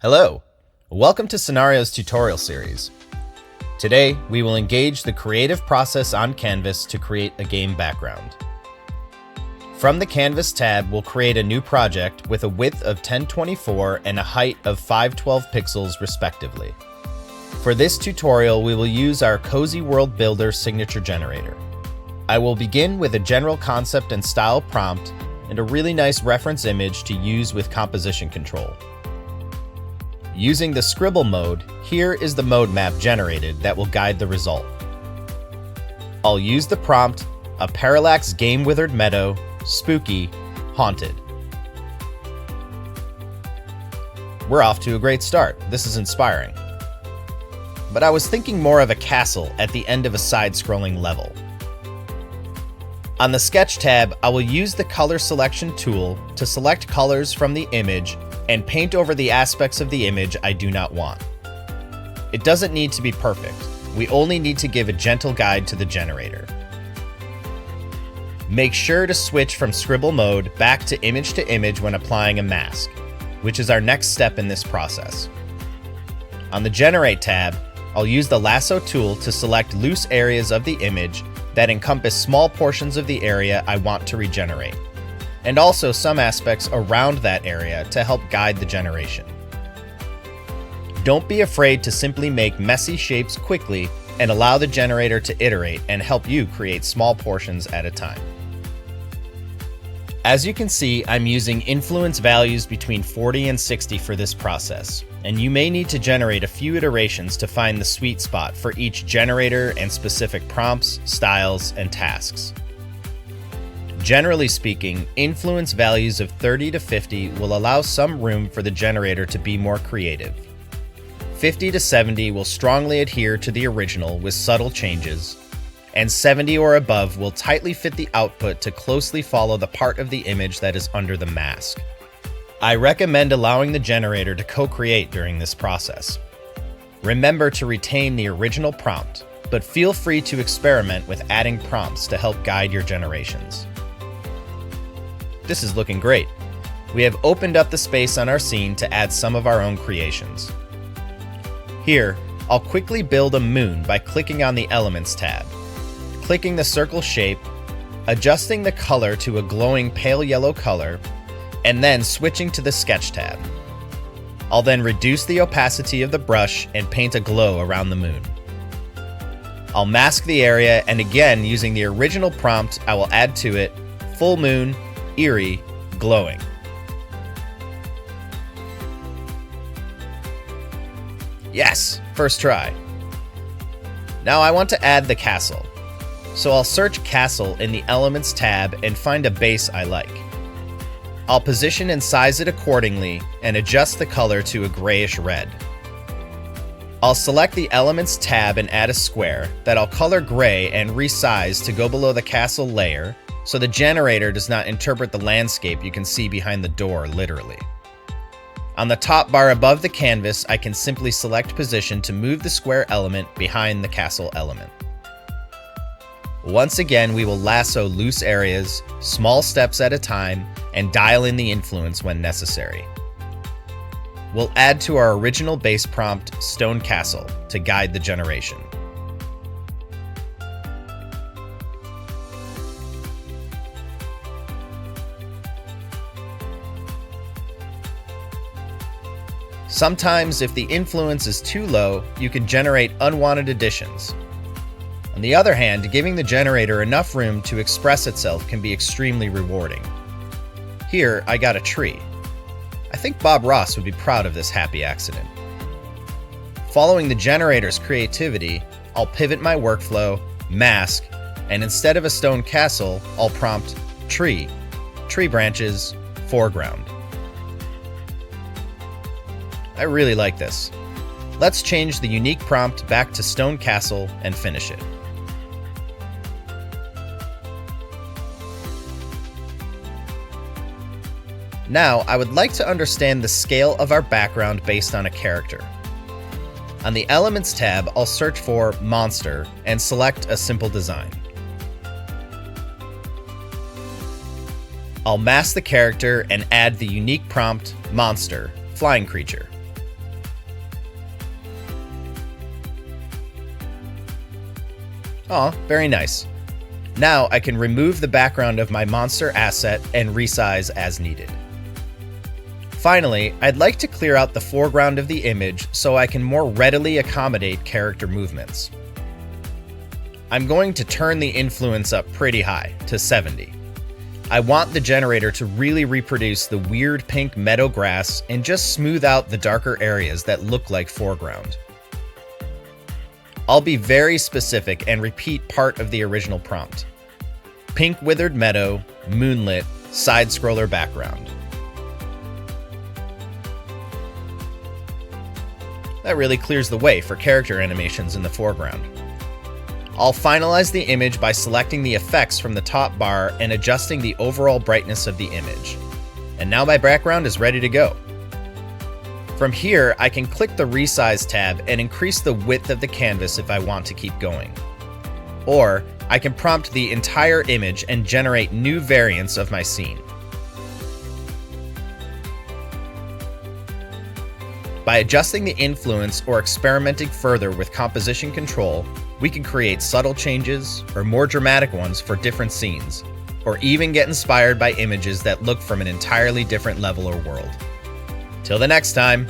Hello, welcome to Scenario's tutorial series. Today, we will engage the creative process on Canvas to create a game background. From the Canvas tab, we'll create a new project with a width of 1024 and a height of 512 pixels respectively. For this tutorial, we will use our Cozy World Builder signature generator. I will begin with a general concept and style prompt and a really nice reference image to use with composition control. Using the scribble mode, here is the mode map generated that will guide the result. I'll use the prompt, a parallax game withered meadow, spooky, haunted. We're off to a great start. This is inspiring. But I was thinking more of a castle at the end of a side-scrolling level. On the Sketch tab, I will use the color selection tool to select colors from the image and paint over the aspects of the image I do not want. It doesn't need to be perfect. We only need to give a gentle guide to the generator. Make sure to switch from scribble mode back to image when applying a mask, which is our next step in this process. On the Generate tab, I'll use the lasso tool to select loose areas of the image that encompass small portions of the area I want to regenerate, and also some aspects around that area to help guide the generation. Don't be afraid to simply make messy shapes quickly and allow the generator to iterate and help you create small portions at a time. As you can see, I'm using influence values between 40 and 60 for this process, and you may need to generate a few iterations to find the sweet spot for each generator and specific prompts, styles, and tasks. Generally speaking, influence values of 30 to 50 will allow some room for the generator to be more creative. 50 to 70 will strongly adhere to the original with subtle changes, and 70 or above will tightly fit the output to closely follow the part of the image that is under the mask. I recommend allowing the generator to co-create during this process. Remember to retain the original prompt, but feel free to experiment with adding prompts to help guide your generations. This is looking great. We have opened up the space on our scene to add some of our own creations. Here, I'll quickly build a moon by clicking on the Elements tab, clicking the circle shape, adjusting the color to a glowing pale yellow color, and then switching to the Sketch tab. I'll then reduce the opacity of the brush and paint a glow around the moon. I'll mask the area, and again, using the original prompt, I will add to it full moon, eerie, glowing. Yes, first try. Now I want to add the castle. So I'll search Castle in the Elements tab and find a base I like. I'll position and size it accordingly and adjust the color to a grayish red. I'll select the Elements tab and add a square that I'll color gray and resize to go below the castle layer so the generator does not interpret the landscape you can see behind the door literally. On the top bar above the canvas, I can simply select position to move the square element behind the castle element. Once again, we will lasso loose areas, small steps at a time, and dial in the influence when necessary. We'll add to our original base prompt, Stone Castle, to guide the generation. Sometimes, if the influence is too low, you can generate unwanted additions. On the other hand, giving the generator enough room to express itself can be extremely rewarding. Here, I got a tree. I think Bob Ross would be proud of this happy accident. Following the generator's creativity, I'll pivot my workflow, mask, and instead of a stone castle, I'll prompt tree branches, foreground. I really like this. Let's change the unique prompt back to stone castle and finish it. Now, I would like to understand the scale of our background based on a character. On the Elements tab, I'll search for Monster and select a simple design. I'll mask the character and add the unique prompt, Monster, flying creature. Aw, very nice. Now I can remove the background of my monster asset and resize as needed. Finally, I'd like to clear out the foreground of the image so I can more readily accommodate character movements. I'm going to turn the influence up pretty high, to 70. I want the generator to really reproduce the weird pink meadow grass and just smooth out the darker areas that look like foreground. I'll be very specific and repeat part of the original prompt. Pink withered meadow, moonlit, side-scroller background. That really clears the way for character animations in the foreground. I'll finalize the image by selecting the effects from the top bar and adjusting the overall brightness of the image. And now my background is ready to go. From here, I can click the Resize tab and increase the width of the canvas if I want to keep going. Or, I can prompt the entire image and generate new variants of my scene. By adjusting the influence or experimenting further with composition control, we can create subtle changes or more dramatic ones for different scenes, or even get inspired by images that look from an entirely different level or world. Till the next time!